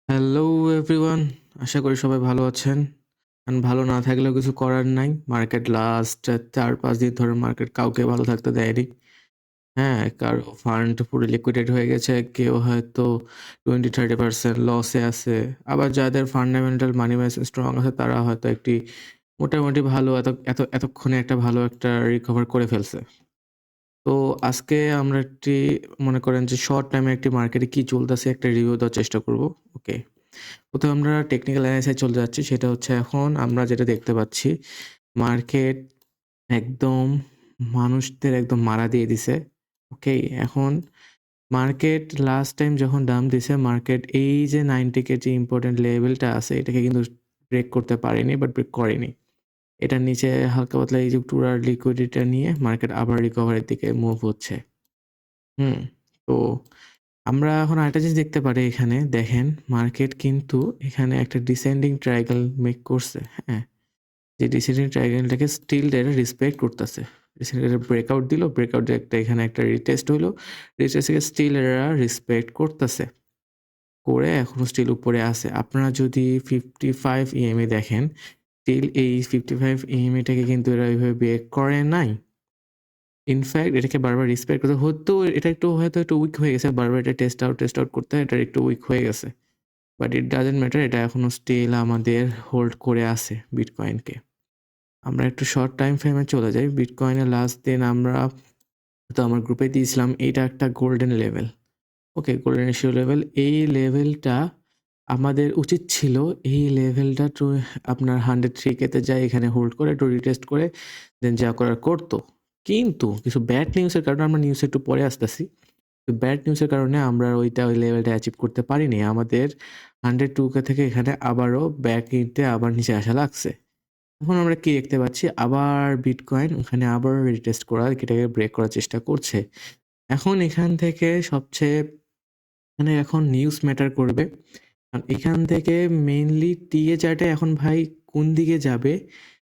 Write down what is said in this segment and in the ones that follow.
Hello everyone, আশা করি সবাই ভালো আছেন। ভালো না থাকলেও কিছু করার নাই। মার্কেট লাস্ট ৪-৫ দিন ধরে মার্কেট কাউকে ভালো থাকতে দেয়নি। হ্যাঁ, কারো ফান্ড পুরো লিকুইডেট হয়ে গেছে। কেউ হয়তো 20-30% লসে আছে। আবার যাদের ফান্ডামেন্টাল মানি ব্যাস স্ট্রং আছে তারা হয়তো মোটামুটি ভালো এতক্ষণে একটা ভালো একটা রিকভার করে ফেলছে। তো আজকে আমরা মনে করেন যে শর্ট টাইমে একটি মার্কেটে কি চলতেছে একটা রিভিউ দেওয়ার চেষ্টা করব। ওকে। প্রথমে আমরা টেকনিক্যাল অ্যানালাইসিসে চলে যাচ্ছি। সেটা হচ্ছে এখন আমরা যেটা দেখতে পাচ্ছি, মার্কেট একদম মানুষদের একদম মারা দিয়ে দিছে। ওকে? এখন মার্কেট লাস্ট টাইম যখন ডাম্প দিছে, মার্কেট এই যে 90 কে যে ইম্পোর্টেন্ট লেভেলটা আছে, এটাকে কিন্তু ব্রেক করতে পারেনি, বাট ব্রেক করেনি। এটার নিচে হালকা পাতলা এই যে টুরার লিকুইডিটিটা নিয়ে মার্কেট আবার রিকভারির দিকে মুভ হচ্ছে। হুম? তো আমরা এখন আরেকটা জিনিস দেখতে পারি এখানে দেখেন, মার্কেট কিন্তু এখানে একটা ডিসেন্ডিং ট্রায়াঙ্গেল মেক করছে, হ্যাঁ? যে ডিসেন্ডিং ট্রায়াঙ্গেলটাকে স্টিল এরা রেসপেক্ট করতেছে। রিসেন্টলি একটা ব্রেকআউট দিল, ব্রেকআউট দিয়ে এখানে একটা রিটেস্ট হইলো। রিটেস্ট থেকে স্টিল এরা রেসপেক্ট করতেছে। করে এখনো স্টিল উপরে আছে। আপনারা যদি 55 ইএমএ দেখেন, স্টিল এই 55 ইএমএটাকে কিন্তু এরা ওইভাবে ব্রেক করে নাই। ইনফ্যাক্ট এটাকে বারবার রেসপেক্ট করতে হতেও এটা হয়তো একটু উইক হয়ে গেছে। বারবার এটা টেস্ট আউট করতে এটা একটু উইক হয়ে গেছে। বাট ইট ডাজন্ট ম্যাটার, এটা এখনো স্টিল আমাদের হোল্ড করে আছে বিটকয়েনকে। আমরা একটু শর্ট টাইম ফ্রেমে চলে যাই। বিটকয়েনের লাস্ট দিন আমরা তো আমার গ্রুপে দিয়েছিলাম এইটা একটা গোল্ডেন লেভেল। ওকে, গোল্ডেন রেশিও লেভেল। এই লেভেলটা আমাদের উচিত ছিল এই লেভেলটা টু আপনার 103K তে যায় এখানে হোল্ড করে একটু রিটেস্ট করে দেন যা করার করতো। কিন্তু কিছু ব্যাড নিউজের কারণে আমরা নিউজে একটু পরে আসতেছি। ব্যাড নিউজের কারণে আমরা ওই লেভেলটা অ্যাচিভ করতে পারিনি। আমাদের 102K থেকে এখানে আবারও ব্যাক নিতে আবার নিচে আসা লাগছে। এখন আমরা কি দেখতে পাচ্ছি? আবার বিটকয়েন ওখানে আবার রিটেস্ট করার এটাকে ব্রেক করার চেষ্টা করছে। এখন এখান থেকে সবচেয়ে মানে এখন নিউজ ম্যাটার করবে। কারণ এখান থেকে মেইনলি টিএ চার্টে এখন ভাই কোন দিকে যাবে,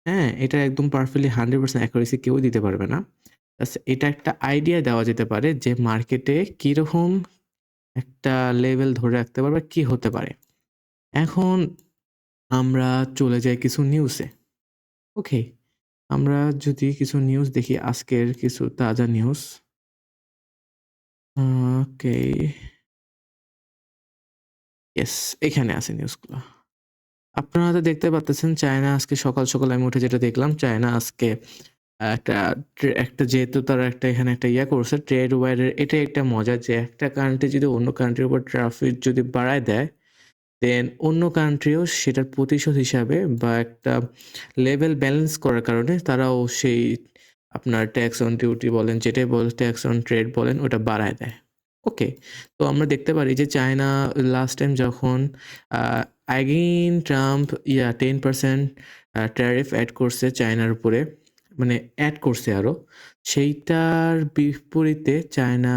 হ্যাঁ? এটা একদম পারফেক্টলি 100% অ্যাকুরেসি কেউ দিতে পারবে না। জাস্ট এটা একটা আইডিয়া দেওয়া যেতে পারে যে মার্কেটে কিরকম একটা লেভেল ধরে রাখতে পারবে, কি হতে পারে। এখন আমরা চলে যাই কিছু নিউজে। ওকে? আমরা যদি কিছু নিউজ দেখি, আজকের কিছু তাজা নিউজ। ওকে, ইয়েস, এখানে আছে নিউজগুলো। আপনারা তো দেখতে পারতেছেন চায়না আজকে সকাল আমি উঠে যেটা দেখলাম, চায়না আজকে একটা একটা যেহেতু তারা একটা এখানে একটা করছে ট্রেড ওয়ারের। এটাই একটা মজা যে একটা কান্ট্রি যদি অন্য কান্ট্রির উপর ট্রাফিক যদি বাড়ায় দেয়, দেন অন্য কান্ট্রিও সেটার প্রতিশোধ হিসাবে বা একটা লেভেল ব্যালেন্স করার কারণে তারাও সেই আপনার ট্যাক্স অন ডিউটি বলেন, যেটাই ট্যাক্স অন ট্রেড বলেন, ওটা বাড়ায় দেয়। ওকে? তো আমরা দেখতে পারি যে চায়না লাস্ট টাইম যখন ট্রাম্প 10% ট্যারিফ এড করছে চায়নার উপরে, মানে এড করছে আরও। সেইটার বিপরীতে চায়না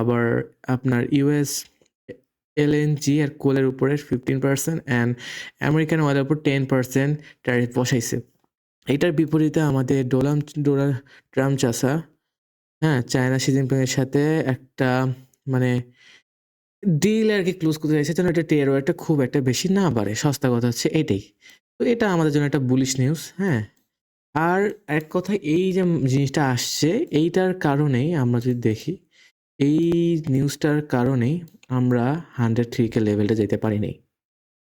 আবার আপনার ইউএস এলএনজি আর কোলের উপরে 15% অ্যান্ড আমেরিকান অয়েলের উপর 10% ট্যারিফ বসাইছে। এইটার বিপরীতে আমাদের ডোনাল্ড ট্রাম্প চাচা, হ্যাঁ, চায়না শি জিনপিংয়ের সাথে একটা মানে ডিল আরকি ক্লোজ করতে চাইছে যেন এটা টের ওয়ারটা খুব একটা বেশি না বাড়ে। সস্তা কথা হচ্ছে এটাই। তো এটা আমাদের জন্য একটা বুলিশ নিউজ, হ্যাঁ? আর এক কথায় এই যে জিনিসটা আসছে, এইটার কারণেই আমরা যদি দেখি, এই নিউজটার কারণেই আমরা 103K লেভেলটা যেতে পারি নাই।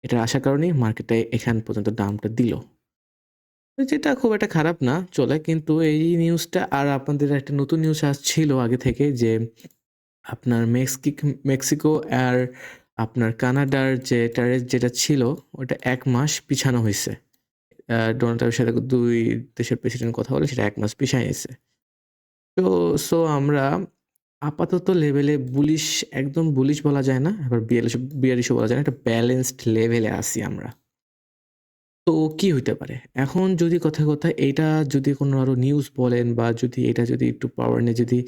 এটার আসার কারণেই মার্কেটে এখান পর্যন্ত দামটা দিল। যেটা খুব একটা খারাপ না, চলে। কিন্তু এই নিউজটা আর আপনাদের একটা নতুন নিউজ আসছিল আগে থেকে যে আপনার মেক্সিকো আর আপনার কানাডার যে ট্যারিফ যেটা ছিল ওটা ১ মাস পিছানো হইছে। ডোনাল্ড ট্রাম্পের সাথে ২ দেশের প্রেসিডেন্ট কথা বলে সেটা ১ মাস পিছাইছে। তো আমরা আপাতত লেভেলে বুলিশ, একদম বুলিশ বলা যায় না, আবার বিয়ারিশও বলা যায় না। একটা ব্যালেন্সড লেভেলে আছি আমরা। তো কি হইতে পারে? এখন যদি কথায় এইটা যদি কোনো আরো নিউজ বলেন বা যদি এটা যদি একটু পাওয়ার নিয়ে যদি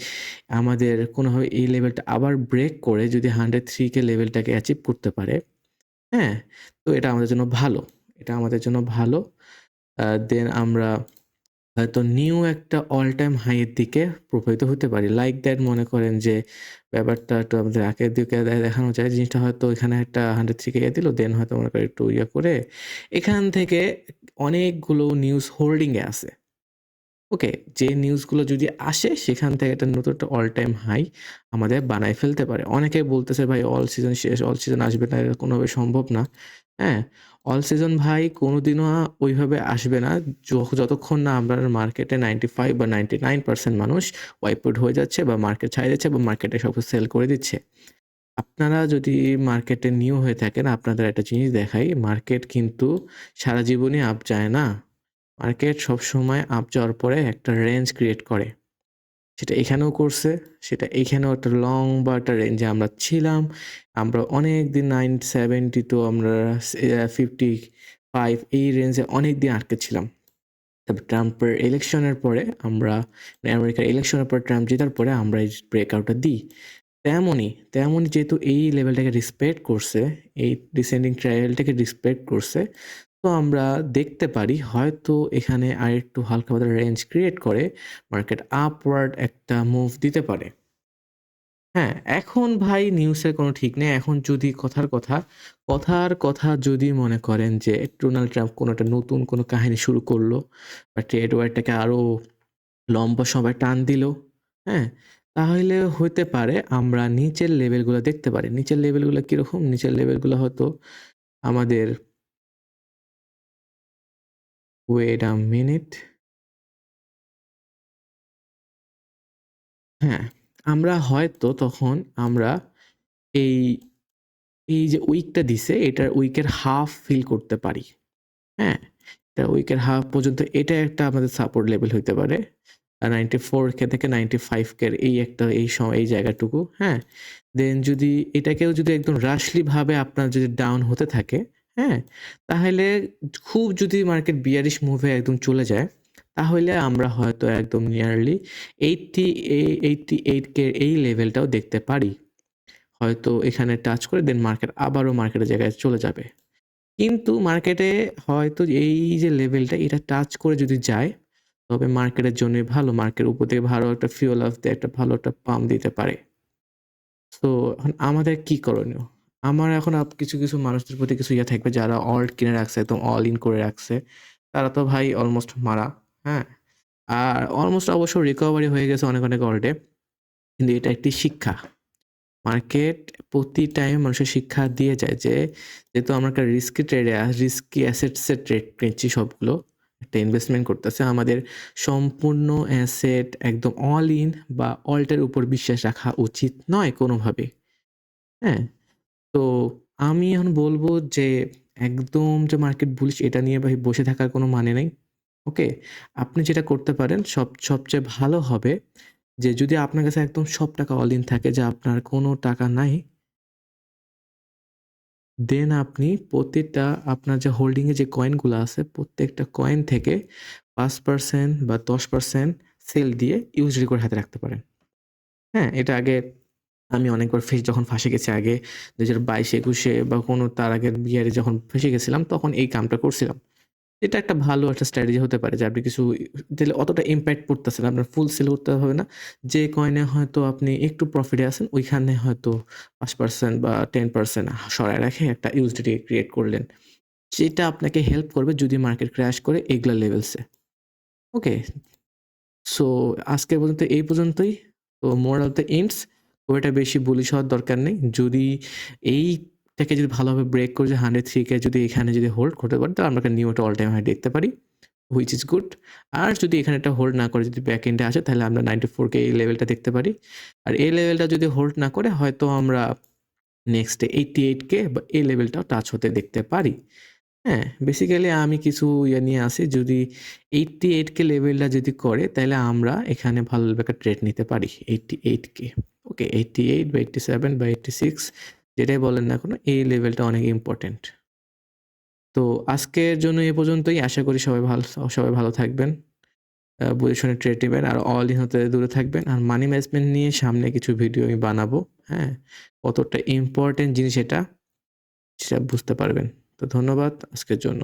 আমাদের কোনোভাবে এই লেভেলটা আবার ব্রেক করে যদি 103K লেভেলটাকে অ্যাচিভ করতে পারে, হ্যাঁ? তো এটা আমাদের জন্য ভালো। এটা আমাদের জন্য ভালো। দেন আমরা হয়তো নিউ একটা অল টাইম হাই এর দিকে প্রবাহিত হতে পারি। লাইক দ্যাট মনে করেন যে ব্যাপারটা একটু আমাদের আঁকের দিকে দেখানো যায়। জিনিসটা হয়তো এখানে একটা 100 থেকে দিল। দেন হয়তো মনে করেন একটু করে এখান থেকে অনেকগুলো নিউজ হোল্ডিং এ আছে। ওকে, যে নিউজগুলো যদি আসে সেখান থেকে একটা নতুন একটা অল টাইম হাই আমাদের বানায় ফেলতে পারে। অনেকে বলতেছে ভাই অল সিজন শেষ, অল সিজন আসবে না, এটা কোনোভাবে সম্ভব না। হ্যাঁ? অল সিজন ভাই কোনোদিনও ওইভাবে আসবে না যতক্ষণ না আপনার মার্কেটে 95 বা 99% মানুষ ওয়াইপ আউট হয়ে যাচ্ছে বা মার্কেট ছাড়ে যাচ্ছে বা মার্কেটে সব সেল করে দিচ্ছে। আপনারা যদি মার্কেটে নিউ হয়ে থাকেন আপনাদের একটা জিনিস দেখাই, মার্কেট কিন্তু সারা জীবনই আপ যায় না। মার্কেট সবসময় আপ যাওয়ার পরে একটা রেঞ্জ ক্রিয়েট করে। সেটা এখানেও করছে, সেটা এখানেও একটা লং বা একটা রেঞ্জে আমরা ছিলাম। আমরা অনেকদিন 970 তো আমরা 55 এই রেঞ্জে অনেকদিন আটকে ছিলাম। তবে ট্রাম্পের ইলেকশনের পরে আমরা আমেরিকার ইলেকশনের পর ট্রাম্প জেতার পরে আমরা এই ব্রেকআউটটা দিই। তেমনই যেহেতু এই লেভেলটাকে রেসপেক্ট করছে, এই ডিসেন্ডিং ট্রায়ালটাকে রেসপেক্ট করছে, তো আমরা দেখতে পারি হয়তো এখানে আরেকটু হালকা পাতলা রেঞ্জ ক্রিয়েট করে মার্কেট আপওয়ার্ড একটা মুভ দিতে পারে। হ্যাঁ, এখন ভাই নিউজের কোনো ঠিক নেই। এখন যদি কথার কথা যদি মনে করেন যে ডোনাল্ড ট্রাম্প কোনো একটা নতুন কোনো কাহিনী শুরু করলো বা ট্রেড ওয়ারটাকে আরো লম্বা সময় টান দিল, হ্যাঁ? তাহলে হইতে পারে আমরা নিচের লেভেলগুলো দেখতে পারি। নিচের লেভেলগুলো কিরকম? নিচের লেভেলগুলো হয়তো আমাদের ওয়েট আ মিনিট। হ্যাঁ, আমরা হয়তো তখন আমরা এই, এই যে উইকটা দিছে এটার উইকের হাফ ফিল করতে পারি। হ্যাঁ? এটা উইকের হাফ পর্যন্ত এটা একটা আমাদের সাপোর্ট লেভেল হইতে পারে। 94 কে থেকে 95 কে এই একটা এই জায়গাটুকু, হ্যাঁ? দেন যদি এটাকেও যদি একদম রাশলি ভাবে আপনার যদি ডাউন হতে থাকে, হ্যাঁ? তাহলে খুব যদি মার্কেট বিয়ারিশ মুভে একদম চলে যায়, তাহলে আমরা হয়তো একদম নিয়ারলি 80 88 কে এই লেভেলটাও দেখতে পারি। হয়তো এখানে টাচ করে দেন মার্কেট আবারও মার্কেটের জায়গায় চলে যাবে। কিন্তু মার্কেটে হয়তো এই যে লেভেলটা এটা টাচ করে যদি যায়, তবে মার্কেটের জন্যই ভালো। মার্কেটের উপর থেকে ভালো একটা ফিউল অফ দিয়ে একটা ভালো একটা পাম্প দিতে পারে। সো এখন আমাদের কি করণীয়? আমার এখন কিছু মানুষদের প্রতি কিছু ইয়ে থাকবে যারা অল্ট কিনে রাখছে, একদম অল ইন করে রাখছে। তারা তো ভাই অলমোস্ট মারা, হ্যাঁ? আর অলমোস্ট অবশ্য রিকভারি হয়ে গেছে অনেক অল্টে। কিন্তু এটা একটি শিক্ষা। মার্কেট প্রতি টাইম মানুষের শিক্ষা দিয়ে যায় যে যেহেতু আমরা একটা রিস্কি অ্যাসেটসের ট্রেড নিচ্ছি সবগুলো, একটা ইনভেস্টমেন্ট করতেছে, আমাদের সম্পূর্ণ অ্যাসেট একদম অল ইন বা অল্টের উপর বিশ্বাস রাখা উচিত নয় কোনোভাবে। হ্যাঁ? তো আমি এখন বলব যে একদম যে মার্কেট বুলিশ এটা নিয়ে ভাই বসে থাকার কোনো মানে নেই। ওকে? আপনি যেটা করতে পারেন সবচেয়ে ভালো হবে যে যদি আপনার কাছে একদম সব টাকা অল ইন থাকে যে আপনার কোনো টাকা নাই, দেন আপনি প্রতিটা আপনার যে হোল্ডিং এ যে কয়েনগুলো আছে প্রত্যেকটা কয়েন থেকে 5% বা 10% সেল দিয়ে ইউজড করে হাতে রাখতে পারেন। হ্যাঁ? এটা আগে আমি অনেকবার যখন ফাঁসে গেছি আগে 2022-21 এ বা কোনো তার আগের ইয়ারে যখন ফেঁসে গেছিলাম তখন এই কামটা করছিলাম। এটা একটা ভালো একটা স্ট্র্যাটেজি হতে পারে যে আপনি কিছু দিলে অতটা ইমপ্যাক্ট পড়তেছে না। আপনার ফুল সেল করতে হবে না। যে কয়েনে হয়তো আপনি একটু প্রফিটে আছেন ওইখানে হয়তো 5% বা 10% সরায় রেখে একটা ইউএসডিটি ক্রিয়েট করলেন। যেটা আপনাকে হেল্প করবে যদি মার্কেট ক্র্যাশ করে এগুলা লেভেলসে। ওকে? সো আজকের পর্যন্ত এই পর্যন্তই। তো মোরাল অফ দ্য এন্ডস খুব একটা বেশি বুলিশ হওয়ার দরকার নেই। যদি এইটাকে যদি ভালোভাবে ব্রেক করে যে 103 কে যদি এখানে যদি হোল্ড করতে পারে তাহলে আমরা একটা নিউ একটা অল টাইম হাই দেখতে পারি। Which is good. আর যদি এখানে একটা হোল্ড না করে যদি ব্যাক এন্ডে আসে তাহলে আমরা 94 কে এই লেভেলটা দেখতে পারি। আর এই লেভেলটা যদি হোল্ড না করে হয়তো আমরা নেক্সট ডে 88 কে বা এই লেভেলটাও টাচ হতে দেখতে পারি। হ্যাঁ, বেসিক্যালি আমি কিছু ইয়ে নিয়ে আসি যদি 88 কে লেভেলটা যদি করে তাহলে আমরা এখানে ভালো একটা ট্রেড নিতে পারি 88 কে। ওকে 88 বা 87 বা 86 যেটাই বলেন না কেন এই লেভেলটা অনেক ইম্পোর্টেন্ট। তো আজকের জন্য এ পর্যন্তই। আশা করি সবাই ভালো থাকবেন। বুঝে শুনে ট্রেড নিবেন আর অল ইন হতে দূরে থাকবেন। আর মানি ম্যানেজমেন্ট নিয়ে সামনে কিছু ভিডিও আমি বানাবো। হ্যাঁ? কতটা ইম্পোর্টেন্ট জিনিস এটা সেটা বুঝতে পারবেন। তো ধন্যবাদ আজকের জন্য।